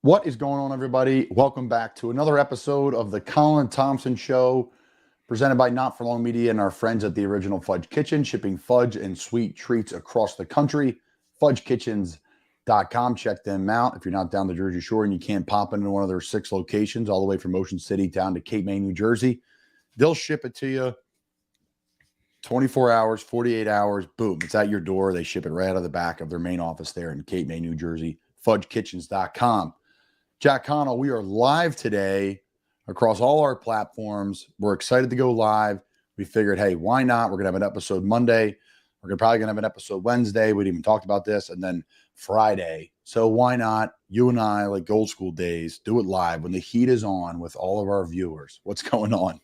What is going on, everybody? Welcome back to another episode of the Colin Thompson Show, presented by Not For Long Media and our friends at the Original Fudge Kitchen, shipping fudge and sweet treats across the country. FudgeKitchens.com. Check them out. If you're not down the Jersey Shore and you can't pop into one of their 6 locations, all the way from Ocean City down to Cape May, New Jersey, they'll ship it to you 24 hours, 48 hours. Boom, it's at your door. They ship it right out of the back of their main office there in Cape May, New Jersey. FudgeKitchens.com. Jack Connell, we are live today across all our platforms. We're excited to go live. We figured, hey, why not? We're going to have an episode Monday. We're probably going to have an episode Wednesday. We didn't even talk about this. And then Friday. So why not? You and I, like old school days, do it live when the heat is on with all of our viewers. What's going on?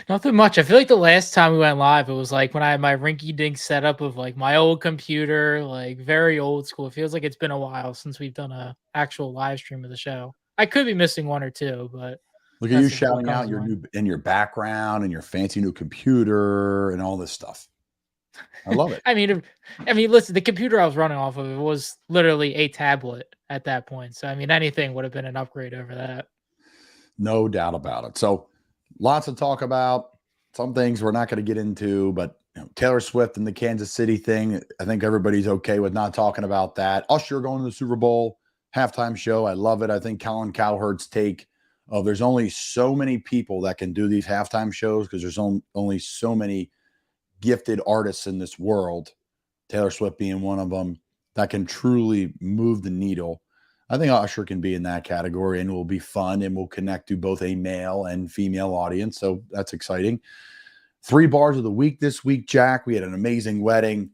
Nothing much. I feel like the last time we went live, it was like when I had my rinky-dink setup of like my old computer, like very old school. It feels like it's been a while since we've done a actual live stream of the show. I could be missing one or two, but look at you shouting out your new in your background and your fancy new computer and all this stuff. I love it. I mean, listen, the computer I was running off of it was literally a tablet at that point. So I mean, anything would have been an upgrade over that. No doubt about it. So lots to talk about. Some things we're not going to get into, but Taylor Swift and the Kansas City thing, I think everybody's okay with not talking about that. Usher going to the Super Bowl halftime show. I love it. I think Colin Cowherd's take of there's only so many people that can do these halftime shows because there's only so many gifted artists in this world, Taylor Swift being one of them, that can truly move the needle. I think Usher can be in that category and will be fun and will connect to both a male and female audience. So that's exciting. 3 bars of the week this week, Jack. We had an amazing wedding.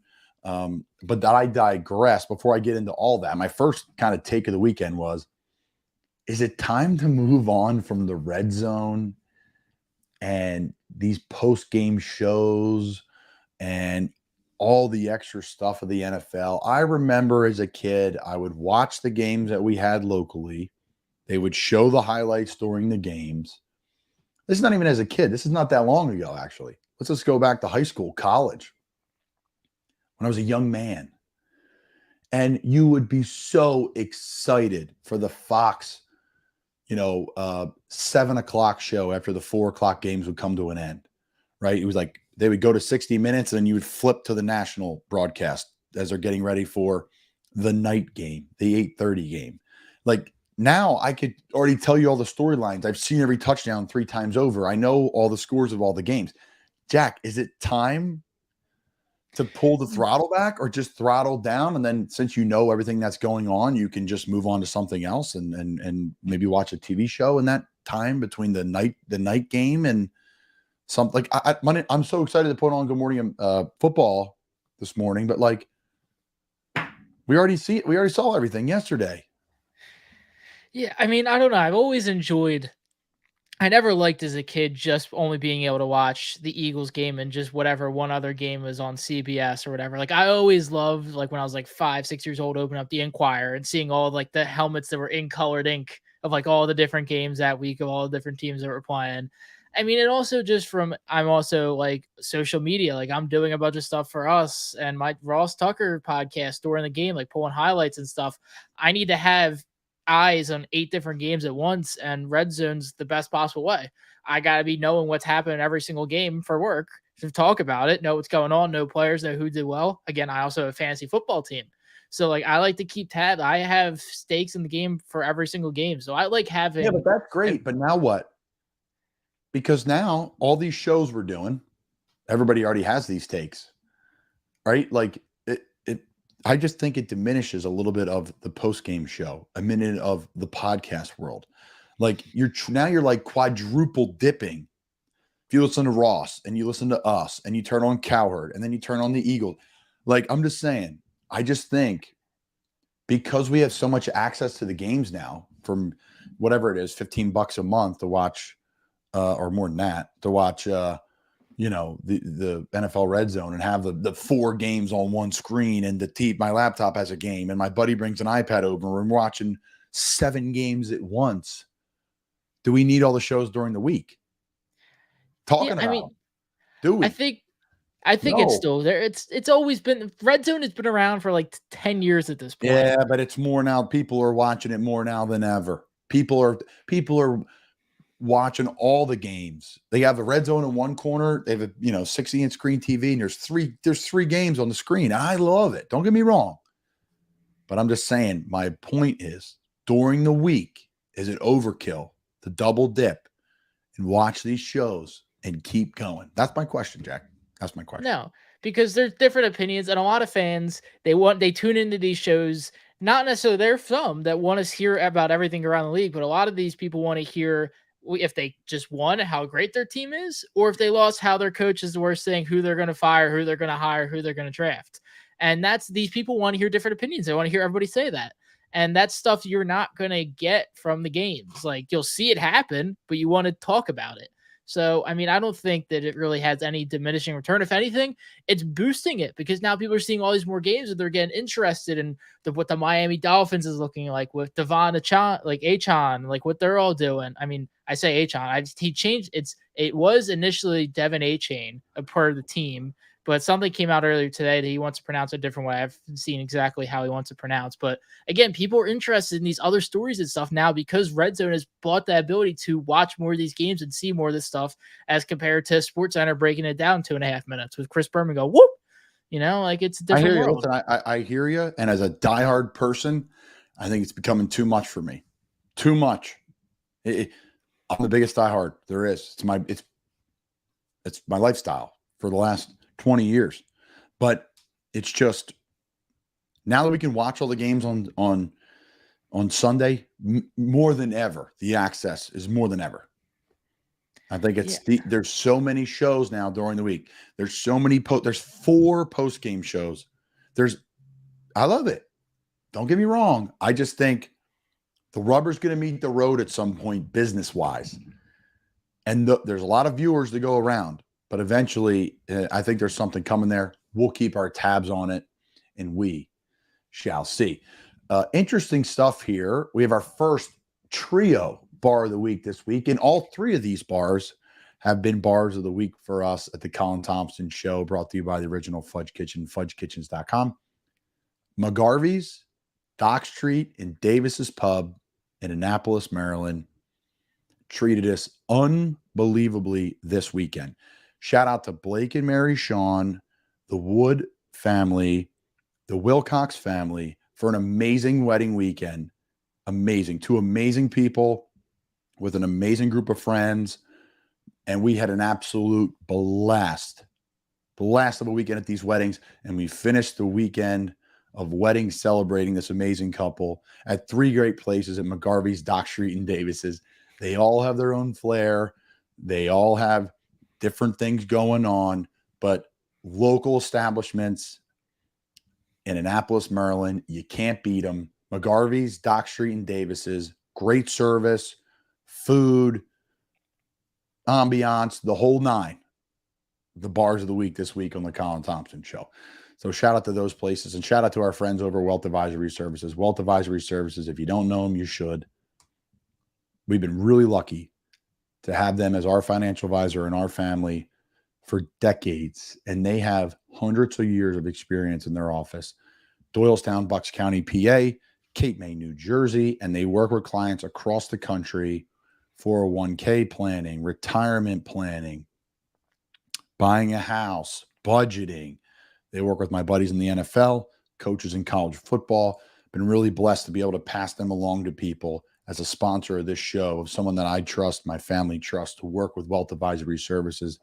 But I digress. Before I get into all that, my first kind of take of the weekend was, is it time to move on from the red zone and these post-game shows and all the extra stuff of the NFL? I remember as a kid, I would watch the games that we had locally. They would show the highlights during the games. This is not even as a kid. This is not that long ago, actually. Let's just go back to high school, college, when I was a young man. And you would be so excited for the Fox, 7 o'clock show after the 4 o'clock games would come to an end, right? It was like they would go to 60 minutes and then you would flip to the national broadcast as they're getting ready for the night game, the 8:30 game. Like now I could already tell you all the storylines. I've seen every touchdown 3 times over. I know all the scores of all the games. Jack, is it time to pull the throttle back or just throttle down? And then since you know everything that's going on, you can just move on to something else and maybe watch a TV show in that time between the night game and something. Like I'm so excited to put on Good Morning Football this morning, but like we already saw everything yesterday. Yeah, I mean, I don't know. I've always enjoyed. I never liked as a kid just only being able to watch the Eagles game and just whatever one other game was on CBS or whatever. Like I always loved, like when I was like 5, 6 years old, opening up the Enquirer and seeing all like the helmets that were in colored ink of like all the different games that week of all the different teams that were playing. I mean, and also just from, I'm also like social media, like I'm doing a bunch of stuff for us and my Ross Tucker podcast during the game, like pulling highlights and stuff. I need to have eyes on 8 different games at once, and red zone's the best possible way. I got to be knowing what's happening every single game for work to talk about it, know what's going on, know players, know who did well. Again, I also have a fantasy football team. So like I like to keep tabs. I have stakes in the game for every single game. So I like having. Yeah, but that's great. But now what? Because now all these shows we're doing, everybody already has these takes, right? Like I just think it diminishes a little bit of the post-game show, a minute of the podcast world. Like you're like quadruple dipping. If you listen to Ross and you listen to us and you turn on Cowherd and then you turn on the Eagles, like I'm just saying, I just think because we have so much access to the games now from whatever it is, $15 a month to watch, or more than that, to watch the NFL Red Zone and have the 4 games on one screen, and my laptop has a game and my buddy brings an iPad over and we're watching 7 games at once. Do we need all the shows during the week? Do we? I think it's No. still there. It's always been Red Zone has been around for like 10 years at this point. Yeah, but it's more now. People are watching it more now than ever. People are watching all the games. They have the red zone in one corner. They have a 60-inch screen TV, and there's three games on the screen. I love it. Don't get me wrong. But I'm just saying, my point is during the week, is it overkill to double dip and watch these shows and keep going? That's my question, Jack. That's my question. No, because there's different opinions, and a lot of fans they tune into these shows. Not necessarily there are some that want to hear about everything around the league, but a lot of these people want to hear if they just won, how great their team is, or if they lost, how their coach is the worst thing, who they're going to fire, who they're going to hire, who they're going to draft. And that's these people want to hear different opinions. They want to hear everybody say that. And that's stuff you're not going to get from the games. Like you'll see it happen, but you want to talk about it. So, I mean, I don't think that it really has any diminishing return. If anything, it's boosting it because now people are seeing all these more games and they're getting interested in what the Miami Dolphins is looking like with Devon Achon, like Achon, like what they're all doing. I mean, I say Achon. He changed. It was initially Devin Achane, a part of the team, but something came out earlier today that he wants to pronounce it a different way. I've seen exactly how he wants to pronounce, but again, people are interested in these other stories and stuff now because Red Zone has bought the ability to watch more of these games and see more of this stuff as compared to SportsCenter breaking it down 2.5 minutes with Chris Berman go whoop. Like it's a I different hear you. world. Listen, I hear you. And as a diehard person, I think it's becoming too much for me. Too much. I'm the biggest diehard there is. It's my lifestyle for the last 20 years. But it's just now that we can watch all the games on Sunday, more than ever, the access is more than ever. I think there's so many shows now during the week. There's so many there's 4 post-game shows. I love it. Don't get me wrong. I just think the rubber's going to meet the road at some point business-wise. And there's a lot of viewers to go around, but eventually I think there's something coming there. We'll keep our tabs on it and we shall see. Interesting stuff here. We have our first trio bar of the week this week, and all 3 of these bars have been bars of the week for us at the Colin Thompson Show, brought to you by the original Fudge Kitchen, fudgekitchens.com. McGarvey's, Dock Street, and Davis's Pub in Annapolis, Maryland, treated us unbelievably this weekend. Shout out to Blake and Mary Sean, the Wood family, the Wilcox family for an amazing wedding weekend. Amazing. 2 amazing people with an amazing group of friends. And we had an absolute blast of a weekend at these weddings. And we finished the weekend of weddings celebrating this amazing couple at 3 great places at McGarvey's, Dock Street, and Davis's. They all have their own flair. They all have different things going on, but local establishments in Annapolis, Maryland, you can't beat them. McGarvey's, Dock Street, and Davis's, great service, food, ambiance, the whole 9. The bars of the week this week on the Colin Thompson Show. So shout out to those places, and shout out to our friends over Wealth Advisory Services. Wealth Advisory Services, if you don't know them, you should. We've been really lucky to have them as our financial advisor in our family for decades, and they have hundreds of years of experience in their office. Doylestown, Bucks County, PA, Cape May, New Jersey, and they work with clients across the country, 401k planning, retirement planning, buying a house, budgeting. They work with my buddies in the NFL, coaches in college football. Been really blessed to be able to pass them along to people as a sponsor of this show, of someone that I trust, my family trusts, to work with Wealth Advisory Services,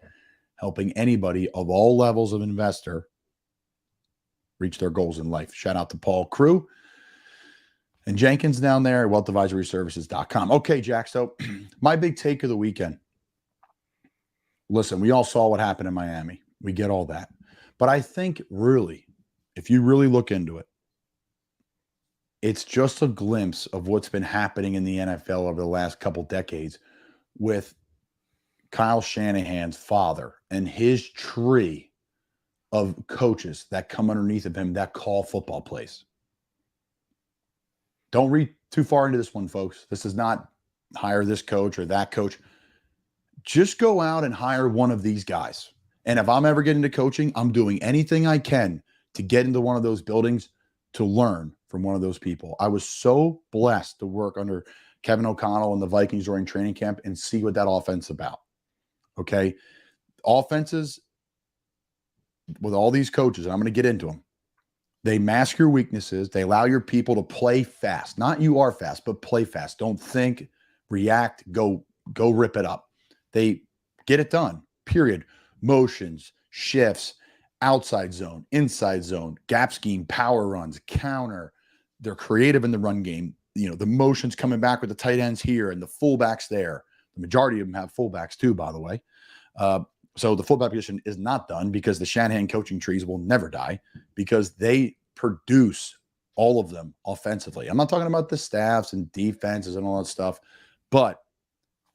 helping anybody of all levels of investor reach their goals in life. Shout out to Paul Crew and Jenkins down there at wealthadvisoryservices.com. Okay, Jack, so my big take of the weekend. Listen, we all saw what happened in Miami. We get all that. But I think really, if you really look into it, it's just a glimpse of what's been happening in the NFL over the last couple decades with Kyle Shanahan's father and his tree of coaches that come underneath of him that call football plays. Don't read too far into this one, folks. This is not hire this coach or that coach. Just go out and hire one of these guys And if I'm ever getting into coaching, I'm doing anything I can to get into one of those buildings to learn from one of those people. I was so blessed to work under Kevin O'Connell and the Vikings during training camp and see what that offense is about. Okay. Offenses with all these coaches, and I'm going to get into them, they mask your weaknesses. They allow your people to play fast. Not you are fast, but play fast. Don't think, react, go rip it up. They get it done, period. Motions, shifts, outside zone, inside zone, gap scheme, power runs, counter. They're creative in the run game. You know, the motions coming back with the tight ends here and the fullbacks there. The majority of them have fullbacks too, by the way. So the fullback position is not done because the Shanahan coaching trees will never die because they produce all of them offensively. I'm not talking about the staffs and defenses and all that stuff, but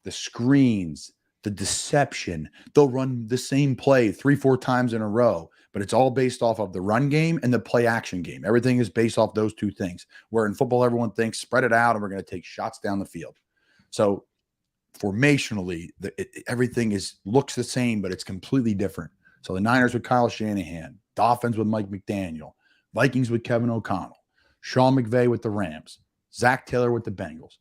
the screens, the deception, they'll run the same play 3-4 times in a row, but it's all based off of the run game and the play action game. Everything is based off those two things, where in football, everyone thinks spread it out and we're going to take shots down the field. So formationally, everything looks the same, but it's completely different. So the Niners with Kyle Shanahan, Dolphins with Mike McDaniel, Vikings with Kevin O'Connell, Sean McVay with the Rams, Zach Taylor with the Bengals,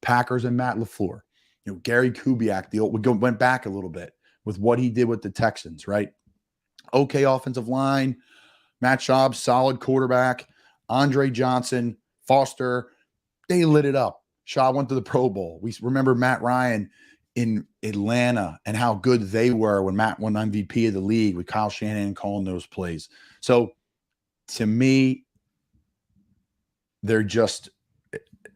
Packers and Matt LaFleur. You know, Gary Kubiak, went back a little bit with what he did with the Texans, right? Okay, offensive line, Matt Schaub, solid quarterback, Andre Johnson, Foster, they lit it up. Shaw went to the Pro Bowl. We remember Matt Ryan in Atlanta and how good they were when Matt won MVP of the league with Kyle Shanahan calling those plays. So to me, they're just,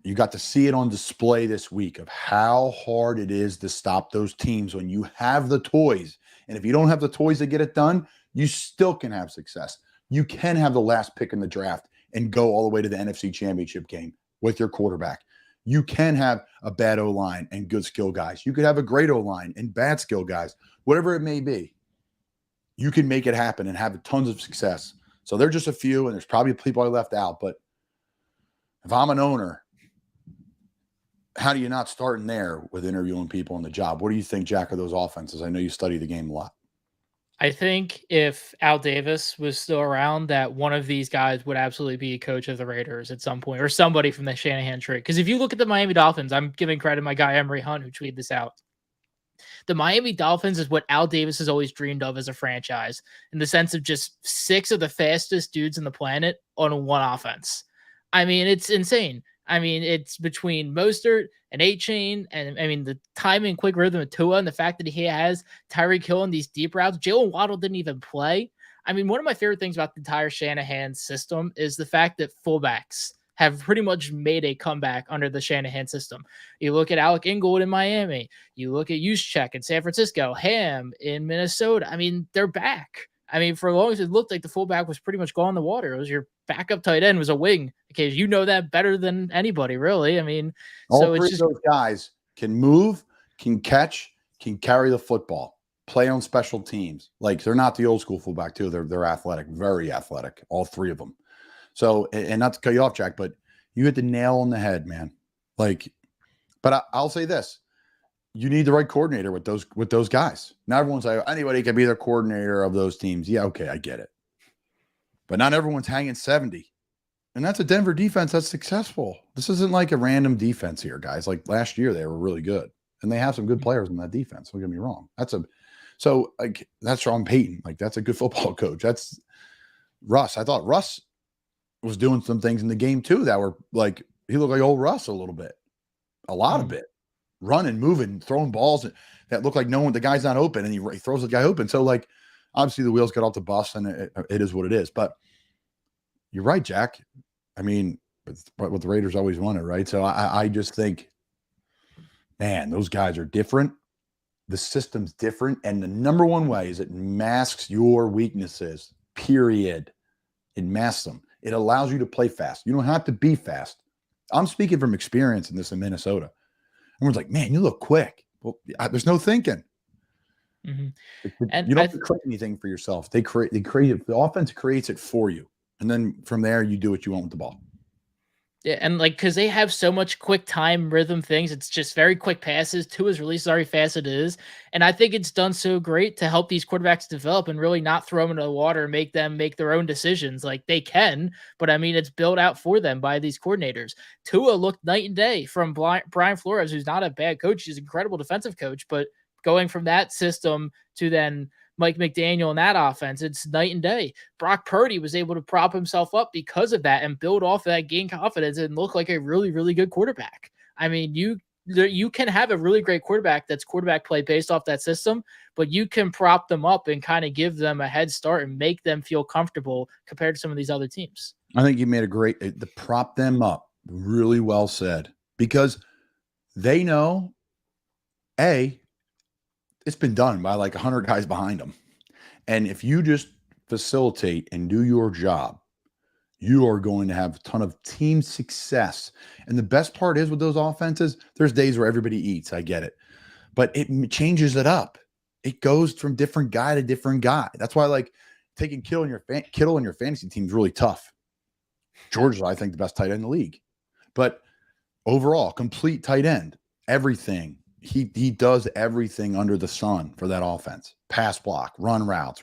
you got to see it on display this week of how hard it is to stop those teams when you have the toys. And if you don't have the toys to get it done, you still can have success. You can have the last pick in the draft and go all the way to the NFC Championship game with your quarterback. You can have a bad O-line and good skill guys. You could have a great O-line and bad skill guys. Whatever it may be, you can make it happen and have tons of success. So they're just a few, and there's probably people I left out. But if I'm an owner, how do you not start in there with interviewing people on the job? What do you think, Jack, of those offenses? I know you study the game a lot. I think if Al Davis was still around, that one of these guys would absolutely be a coach of the Raiders at some point, or somebody from the Shanahan tree. Because if you look at the Miami Dolphins, I'm giving credit to my guy Emery Hunt, who tweeted this out. The Miami Dolphins is what Al Davis has always dreamed of as a franchise, in the sense of just 6 of the fastest dudes on the planet on one offense. I mean, it's insane. I mean, it's between Mostert and A-Chain, and I mean, the timing, quick rhythm of Tua, and the fact that he has Tyreek Hill in these deep routes. Jalen Waddle didn't even play. I mean, one of my favorite things about the entire Shanahan system is the fact that fullbacks have pretty much made a comeback under the Shanahan system. You look at Alec Ingold in Miami. You look at Juszczyk in San Francisco. Ham in Minnesota. I mean, they're back. I mean, for as long as it looked like the fullback was pretty much gone in the water, it was your backup tight end was a wing. Okay, you know that better than anybody, really. I mean, all so three it's just of those guys can move, can catch, can carry the football, play on special teams. Like, they're not the old school fullback too. They're athletic, very athletic, all three of them. So, and not to cut you off, Jack, but you hit the nail on the head, man. Like, but I'll say this. You need the right coordinator with those guys. Not everyone's like, anybody can be the coordinator of those teams. Yeah, okay, I get it. But not everyone's hanging 70. And that's a Denver defense that's successful. This isn't like a random defense here, guys. Like last year, they were really good. And they have some good players in that defense. Don't get me wrong. That's Sean Payton. Like, that's a good football coach. That's Russ. I thought Russ was doing some things in the game too that were like, he looked like old Russ a little bit. A lot of it. Running, moving, throwing balls that look like the guy's not open, and he throws the guy open. So, like, obviously the wheels got off the bus, and it is what it is. But you're right, Jack. I mean, it's what the Raiders always wanted, right? So I just think, man, those guys are different. The system's different, and the number one way is it masks your weaknesses, period. It masks them. It allows you to play fast. You don't have to be fast. I'm speaking from experience in Minnesota. Everyone's like, man, you look quick. Well, there's no thinking. Mm-hmm. And you don't have to create anything for yourself. They create it. The offense creates it for you. And then from there, you do what you want with the ball. Yeah, and like because they have so much quick time rhythm things, it's just very quick passes. Tua's release is already fast it is, and I think it's done so great to help these quarterbacks develop and really not throw them into the water and make them make their own decisions. Like they can, but I mean it's built out for them by these coordinators. Tua looked night and day from Brian Flores, who's not a bad coach; he's an incredible defensive coach, but going from that system to then Mike McDaniel in that offense, it's night and day. Brock Purdy was able to prop himself up because of that and build off of that, gain confidence, and look like a really, really good quarterback. I mean, you can have a really great quarterback that's quarterback play based off that system, but you can prop them up and kind of give them a head start and make them feel comfortable compared to some of these other teams. I think you made a great to prop them up. Really well said, because they know it's been done by like 100 guys behind them. And if you just facilitate and do your job, you are going to have a ton of team success. And the best part is with those offenses, there's days where everybody eats. I get it. But it changes it up. It goes from different guy to different guy. That's why like taking Kittle in your fantasy team is really tough. George is, I think, the best tight end in the league. But overall, complete tight end, everything. He does everything under the sun for that offense. Pass block, run routes.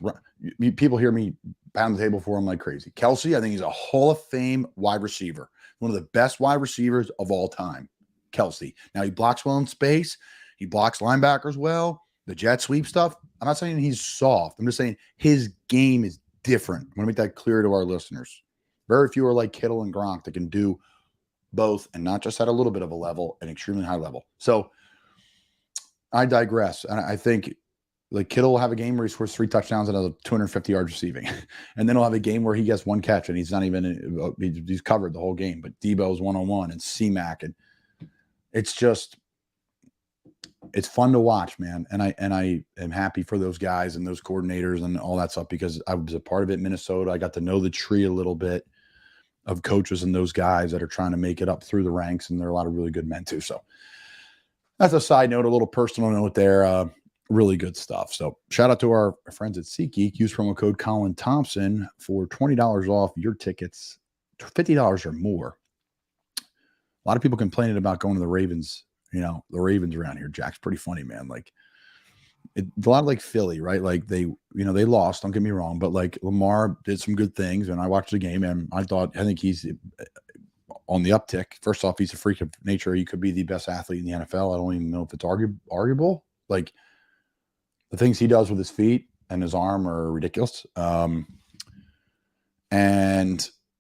People hear me pound the table for him like crazy. Kelce, I think he's a Hall of Fame wide receiver. One of the best wide receivers of all time. Kelce. Now, he blocks well in space. He blocks linebackers well. The jet sweep stuff. I'm not saying he's soft. I'm just saying his game is different. I want to make that clear to our listeners. Very few are like Kittle and Gronk that can do both and not just at a little bit of a level, an extremely high level. So I digress. And I think like Kittle will have a game where he scores 3 touchdowns and another 250 yards receiving. And then he'll have a game where he gets 1 catch and he's not even, he's covered the whole game. But Debo's one-on-one and C-Mac. And it's just, it's fun to watch, man. And I am happy for those guys and those coordinators and all that stuff because I was a part of it in Minnesota. I got to know the tree a little bit of coaches and those guys that are trying to make it up through the ranks. And there are a lot of really good men too. So that's a side note, a little personal note there. Really good stuff. So shout out to our friends at SeatGeek. Use promo code Colin Thompson for $20 off your tickets, $50 or more. A lot of people complaining about going to the Ravens, the Ravens around here. Jack's pretty funny, man. Like a lot like Philly, right? Like they lost, don't get me wrong, but like Lamar did some good things and I watched the game and I think he's on the uptick. First off, he's a freak of nature. He could be the best athlete in the NFL. I don't even know if it's arguable. Like the things he does with his feet and his arm are ridiculous. And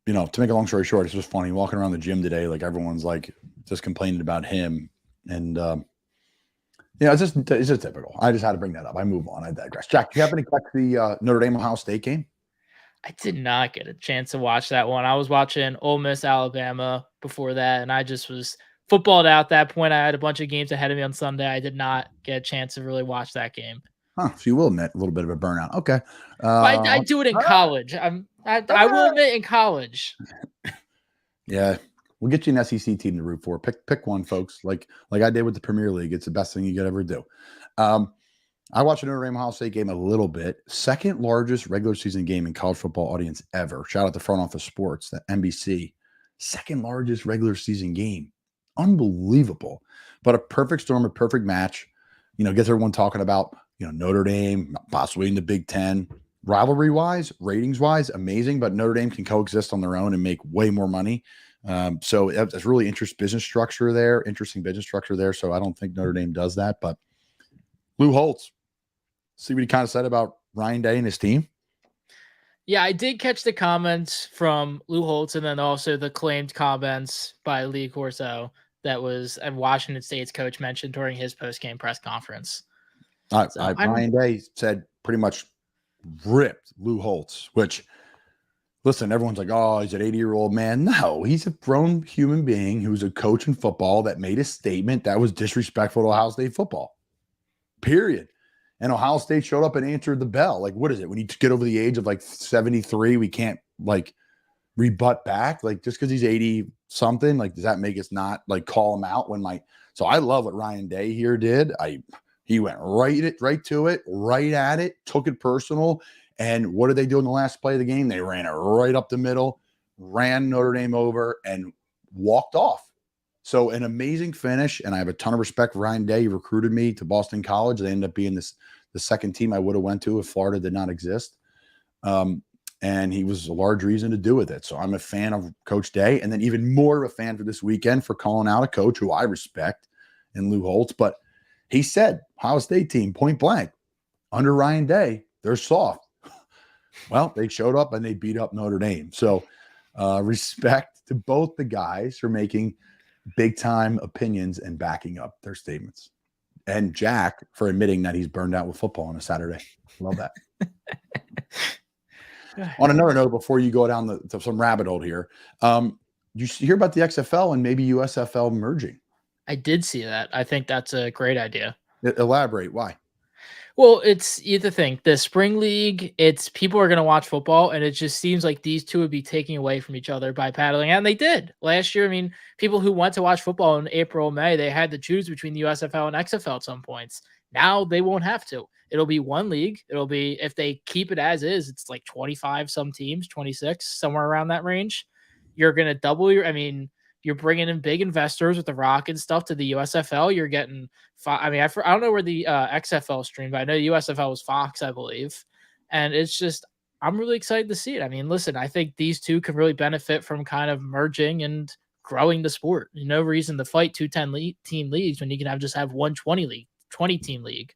to make a long story short, it's just funny walking around the gym today. Like everyone's like just complaining about him. And it's just typical. I just had to bring that up. I move on. I digress. Jack, do you happen to catch the Notre Dame Ohio State game? I did not get a chance to watch that one. I was watching Ole Miss Alabama before that, and I just was footballed out at that point. I had a bunch of games ahead of me on Sunday. I did not get a chance to really watch that game. Huh. So you will admit a little bit of a burnout. Okay. I do it in college. I will admit in college. Yeah. We'll get you an SEC team to root for. Pick one, folks. Like I did with the Premier League. It's the best thing you could ever do. I watched the Notre Dame Ohio State game a little bit. Second largest regular season game in college football audience ever. Shout out to Front Office Sports, the NBC. Second largest regular season game. Unbelievable. But a perfect storm, a perfect match. Gets everyone talking about, Notre Dame, possibly in the Big Ten. Rivalry-wise, ratings-wise, amazing. But Notre Dame can coexist on their own and make way more money. So that's really interesting business structure there. So I don't think Notre Dame does that. But Lou Holtz, see what he kind of said about Ryan Day and his team? Yeah, I did catch the comments from Lou Holtz and then also the claimed comments by Lee Corso that was a Washington State's coach mentioned during his post-game press conference. Ryan Day said pretty much ripped Lou Holtz, which, listen, everyone's like, oh, he's an 80-year-old man. No, he's a grown human being who's a coach in football that made a statement that was disrespectful to Ohio State football. Period. And Ohio State showed up and answered the bell. Like, what is it? When you get over the age of like 73, we can't like rebut back. Like, just because he's 80 something, like, does that make us not like call him out so I love what Ryan Day here did. He went right to it, right at it, took it personal. And what did they do in the last play of the game? They ran it right up the middle, ran Notre Dame over, and walked off. So an amazing finish, and I have a ton of respect for Ryan Day. He recruited me to Boston College. They ended up being the second team I would have went to if Florida did not exist. And he was a large reason to do with it. So I'm a fan of Coach Day, and then even more of a fan for this weekend for calling out a coach who I respect in Lou Holtz. But he said, Ohio State team, point blank, under Ryan Day, they're soft. Well, they showed up and they beat up Notre Dame. So respect to both the guys for making big time opinions and backing up their statements. And Jack for admitting that he's burned out with football on a Saturday. Love that. On another note, before you go down to some rabbit hole here, you hear about the XFL and maybe USFL merging? I did see that. I think that's a great idea. Elaborate. Why? Well, it's the thing. The spring league, it's people are going to watch football, and it just seems like these two would be taking away from each other by paddling. And they did last year. I mean, people who went to watch football in April, May, they had to choose between the USFL and XFL at some points. Now they won't have to. It'll be one league. It'll be, if they keep it as is, it's like 25 some teams, 26, somewhere around that range. You're going to double you're bringing in big investors with the Rock and stuff to the USFL. You're getting, I don't know where the XFL streamed, but I know USFL was Fox, I believe. And it's just, I'm really excited to see it. I mean, listen, I think these two can really benefit from kind of merging and growing the sport. No reason to fight two 10-team leagues when you can have one 20-team league.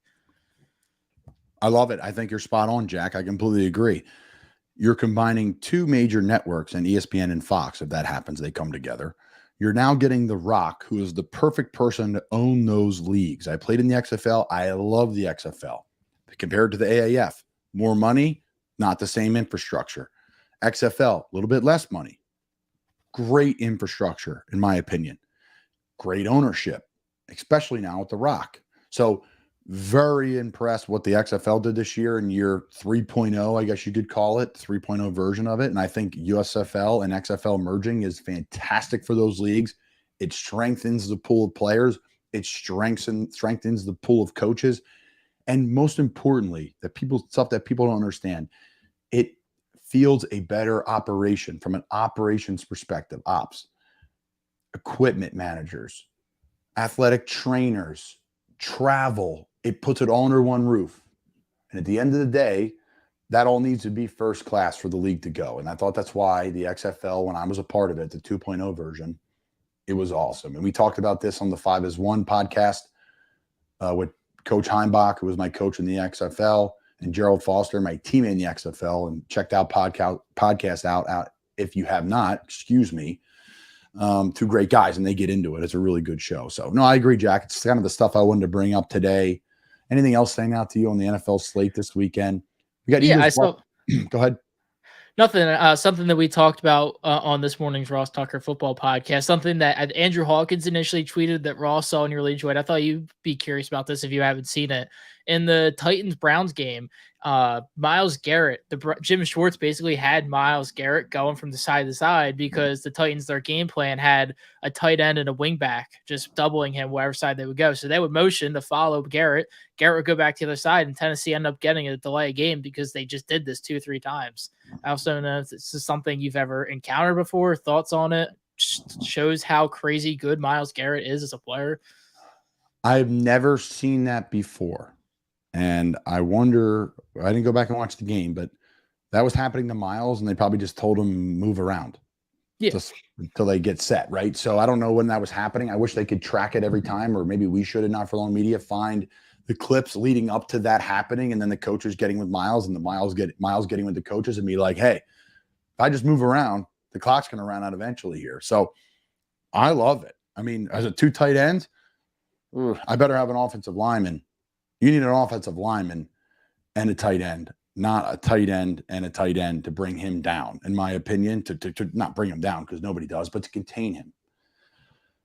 I love it. I think you're spot on, Jack. I completely agree. You're combining two major networks, and ESPN and Fox. If that happens, they come together. You're now getting The Rock, who is the perfect person to own those leagues. I played in the XFL. I love the XFL. Compared to the AAF, more money, not the same infrastructure. XFL, a little bit less money. Great infrastructure, in my opinion. Great ownership, especially now with The Rock. So very impressed what the XFL did this year in year 3.0, I guess you could call it, 3.0 version of it. And I think USFL and XFL merging is fantastic for those leagues. It strengthens the pool of players. It strengthens the pool of coaches. And most importantly, stuff that people don't understand, it fields a better operation from an operations perspective, ops, equipment managers, athletic trainers, travel. It puts it all under one roof. And at the end of the day, that all needs to be first class for the league to go. And I thought that's why the XFL, when I was a part of it, the 2.0 version, it was awesome. And we talked about this on the 5 as 1 podcast with Coach Heimbach, who was my coach in the XFL, and Gerald Foster, my teammate in the XFL. And check that podcast out if you have not, excuse me. Two great guys, and they get into it. It's a really good show. So, no, I agree, Jack. It's kind of the stuff I wanted to bring up today. Anything else stand out to you on the NFL slate this weekend? We got Go ahead. Nothing. Something that we talked about on this morning's Ross Tucker Football podcast. Something that Andrew Hawkins initially tweeted that Ross saw and you really enjoyed. I thought you'd be curious about this if you haven't seen it. In the Titans-Browns game, Myles Garrett, Jim Schwartz basically had Myles Garrett going from the side to side because the Titans, their game plan had a tight end and a wing back, just doubling him wherever side they would go. So they would motion to follow Garrett. Garrett would go back to the other side, and Tennessee ended up getting a delay game because they just did this 2 or 3 times. I also don't know if this is something you've ever encountered before. Thoughts on it? Shows how crazy good Myles Garrett is as a player. I've never seen that before. And I wonder, I didn't go back and watch the game, but that was happening to Myles, and they probably just told him move around until they get set, right? So I don't know when that was happening. I wish they could track it every time, or maybe we should, at Not For Long Media, find the clips leading up to that happening, and then the coaches getting with Myles, and the Myles getting with the coaches, and be like, hey, if I just move around, the clock's going to run out eventually here. So I love it. I mean, as a 2 tight ends, I better have an offensive lineman. You need an offensive lineman and a tight end, not a tight end and a tight end to bring him down, in my opinion, to not bring him down because nobody does, but to contain him.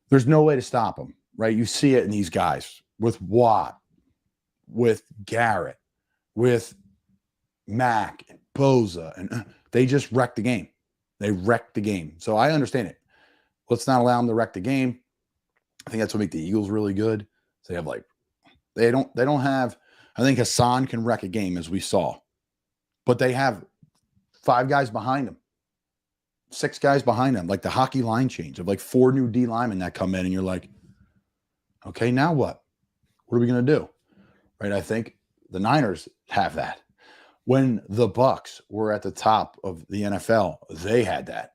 There's no way to stop him, right? You see it in these guys with Watt, with Garrett, with Mack and Boza, and they just wrecked the game. They wrecked the game. So I understand it. Let's not allow them to wreck the game. I think that's what makes the Eagles really good. So they don't have, I think Hassan can wreck a game, as we saw, but they have 5 guys behind him. 6 guys behind them, like the hockey line change of like 4 new D linemen that come in, and you're like, okay, now what? What are we going to do? Right? I think the Niners have that. When the Bucks were at the top of the NFL, they had that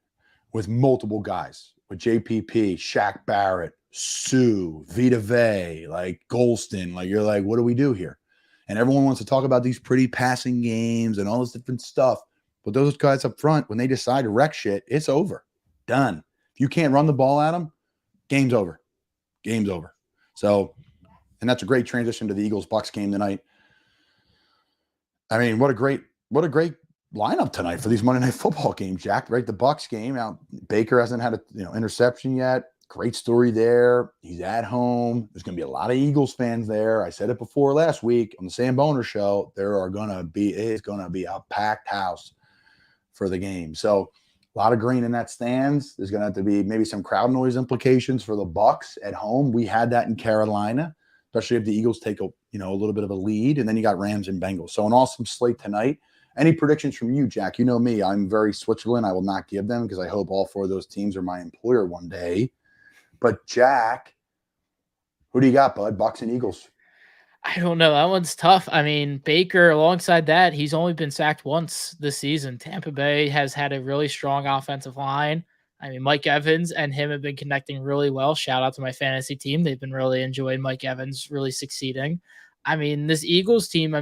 with multiple guys, with JPP, Shaq Barrett, Sue, Vita Vey, like Golston. Like, you're like, what do we do here? And everyone wants to talk about these pretty passing games and all this different stuff. But those guys up front, when they decide to wreck shit, it's over. Done. If you can't run the ball at them, game's over. Game's over. So, and that's a great transition to the Eagles-Bucks game tonight. I mean, what a great lineup tonight for these Monday Night Football games, Jack. Right, the Bucks game. Now Baker hasn't had a interception yet. Great story there. He's at home. There's going to be a lot of Eagles fans there. I said it before last week on the Sam Boner Show. It's going to be a packed house for the game. So a lot of green in that stands. There's going to have to be maybe some crowd noise implications for the Bucks at home. We had that in Carolina, especially if the Eagles take a little bit of a lead, and then you got Rams and Bengals. So an awesome slate tonight. Any predictions from you, Jack? You know me. I'm very Switzerland. I will not give them because I hope all 4 of those teams are my employer one day. But Jack, who do you got, bud? Bucks and Eagles. I don't know. That one's tough. I mean, Baker, alongside that, he's only been sacked once this season. Tampa Bay has had a really strong offensive line. I mean, Mike Evans and him have been connecting really well. Shout out to my fantasy team. They've been really enjoying Mike Evans really succeeding. I mean, this Eagles team,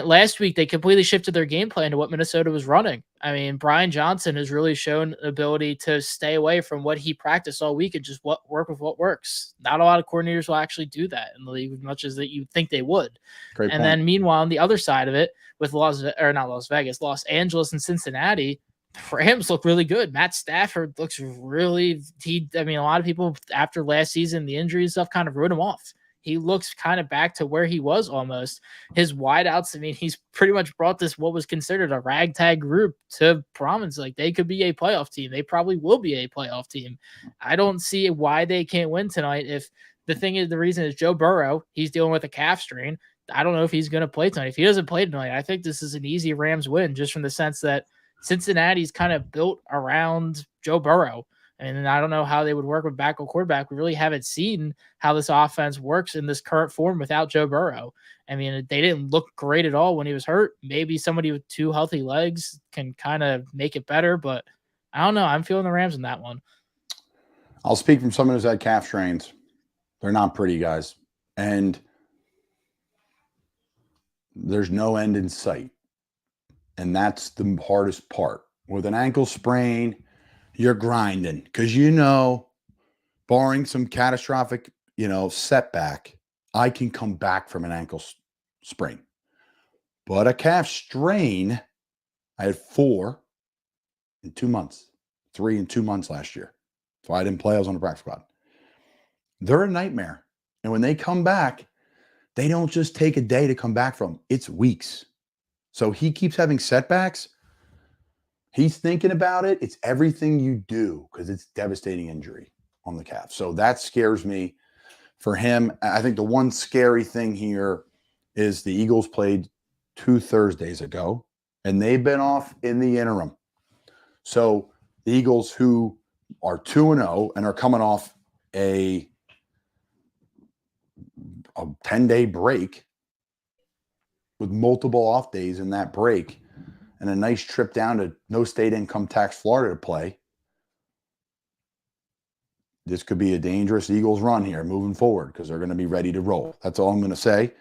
last week, they completely shifted their game plan to what Minnesota was running. I mean, Brian Johnson has really shown an ability to stay away from what he practiced all week and just work with what works. Not a lot of coordinators will actually do that in the league as much as that you'd think they would. Great point. Then meanwhile, on the other side of it, with Los Angeles and Cincinnati, the Rams look really good. Matt Stafford looks really, a lot of people after last season, the injury and stuff kind of wrote him off. He looks kind of back to where he was almost. His wideouts, he's pretty much brought this, what was considered a ragtag group, to prominence. Like, they could be a playoff team. They probably will be a playoff team. I don't see why they can't win tonight. If the reason is Joe Burrow, he's dealing with a calf strain. I don't know if he's going to play tonight. If he doesn't play tonight, I think this is an easy Rams win, just from the sense that Cincinnati's kind of built around Joe Burrow. And I don't know how they would work with backup quarterback. We really haven't seen how this offense works in this current form without Joe Burrow. I mean, they didn't look great at all when he was hurt. Maybe somebody with 2 healthy legs can kind of make it better, but I don't know. I'm feeling the Rams in that one. I'll speak from someone who's had calf strains. They're not pretty, guys. And there's no end in sight. And that's the hardest part. With an ankle sprain, you're grinding because, barring some catastrophic, setback, I can come back from an ankle sprain. But a calf strain, I had 4 in 2 months, 3 in 2 months last year. So I didn't play. I was on the practice squad. They're a nightmare. And when they come back, they don't just take a day to come back from. It's weeks. So he keeps having setbacks. He's thinking about it. It's everything you do because it's devastating injury on the calf. So that scares me for him. I think the one scary thing here is the Eagles played 2 Thursdays ago, and they've been off in the interim. So the Eagles, who are 2-0 and are coming off a 10-day break with multiple off days in that break, and a nice trip down to no state income tax Florida to play. This could be a dangerous Eagles run here moving forward because they're going to be ready to roll. That's all I'm going to say. It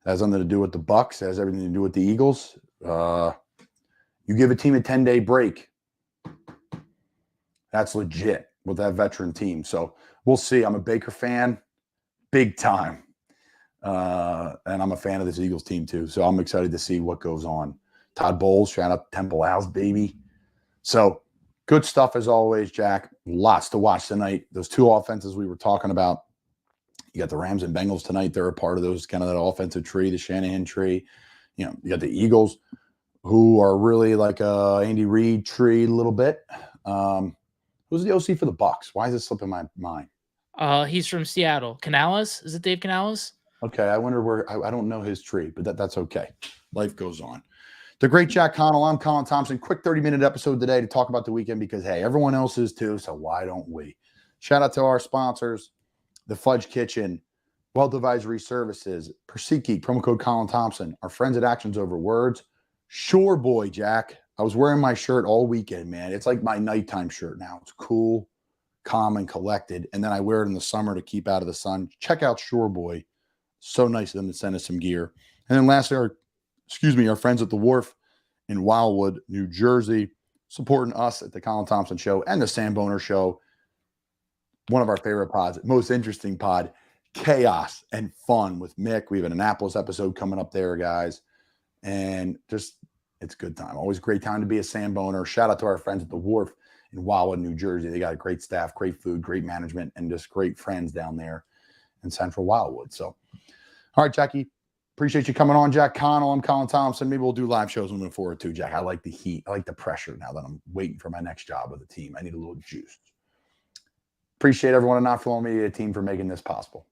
has nothing to do with the Bucks. It has everything to do with the Eagles. You give a team a 10-day break. That's legit with that veteran team. So we'll see. I'm a Baker fan, big time. And I'm a fan of this Eagles team too. So I'm excited to see what goes on. Todd Bowles, shout out to Temple Owls, baby. So good stuff as always, Jack. Lots to watch tonight. Those 2 offenses we were talking about. You got the Rams and Bengals tonight. They're a part of those, kind of that offensive tree, the Shanahan tree. You got the Eagles, who are really like a Andy Reid tree a little bit. Who's the OC for the Bucks? Why is this slipping my mind? He's from Seattle. Canales? Is it Dave Canales? Okay, I wonder where. I don't know his tree, but that's okay. Life goes on. The great Jack Connell. I'm Colin Thompson. Quick 30-minute episode today to talk about the weekend because, hey, everyone else is too, so why don't we? Shout out to our sponsors, The Fudge Kitchen, Wealth Advisory Services, Persiki, promo code Colin Thompson, our friends at Actions Over Words, Shore Boy, Jack. I was wearing my shirt all weekend, man. It's like my nighttime shirt now. It's cool, calm, and collected. And then I wear it in the summer to keep out of the sun. Check out Shore Boy. So nice of them to send us some gear. And then lastly, our friends at the Wharf in Wildwood, New Jersey, supporting us at the Colin Thompson Show and the Sam Boner Show. One of our favorite pods, most interesting pod, chaos and fun with Mick. We have an Annapolis episode coming up there, guys. And just, it's a good time. Always a great time to be a Sam Boner. Shout out to our friends at the Wharf in Wildwood, New Jersey. They got a great staff, great food, great management, and just great friends down there in Central Wildwood. So, all right, Jackie. Appreciate you coming on, Jack Connell. I'm Colin Thompson. Maybe we'll do live shows moving forward too, Jack. I like the heat. I like the pressure now that I'm waiting for my next job with the team. I need a little juice. Appreciate everyone at Not For Long Media team for making this possible.